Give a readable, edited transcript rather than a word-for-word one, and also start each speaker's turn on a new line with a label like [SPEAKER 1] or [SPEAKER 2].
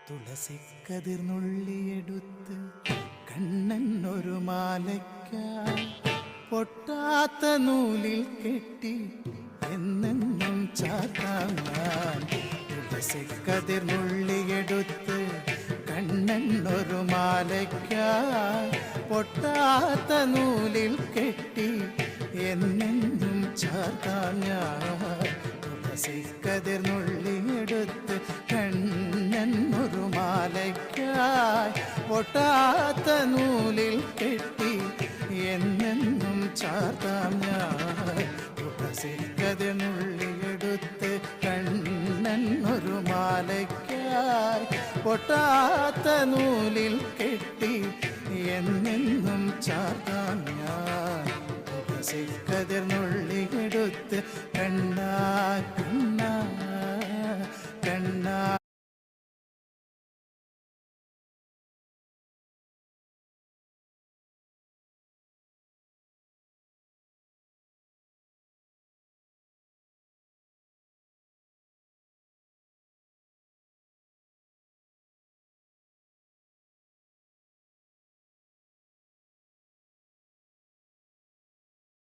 [SPEAKER 1] തുളസിക്കതിർന്നുള്ളിയെടുത്ത് കണ്ണൻ ഒരു മാലയ്ക്കായി പൊട്ടാത്ത നൂലിൽ കെട്ടി എന്നെന്നും ചാത്താൻ ഞാൻ. തുളസിക്കതിർന്നുള്ളിയെടുത്ത് കണ്ണൻ ഒരു മാലയ്ക്കായി പൊട്ടാത്ത നൂലിൽ കെട്ടി എന്നെന്നും ചാത്താൻ ഞാൻ. തുളസിക്കതിർന്നുള്ളിയെടുത്ത് കണ്ണൻ ഒരു മാലയ്ക്കായി പൊട്ടാത്ത നൂലിൽ കെട്ടി എന്നെന്നും ചാർത്താം ഞാൻ. തുളസിക്കതിർന്നുള്ളിയെടുത്ത് കണ്ണൻ ഒരു മാലയ്ക്കായി പൊട്ടാത്ത നൂലിൽ കെട്ടി എന്നെന്നും ചാർത്താം ഞാൻ. തുളസിക്കതിർന്നുള്ളിയെടുത്ത് കണ്ണാ കണ്ണാ കണ്ണാ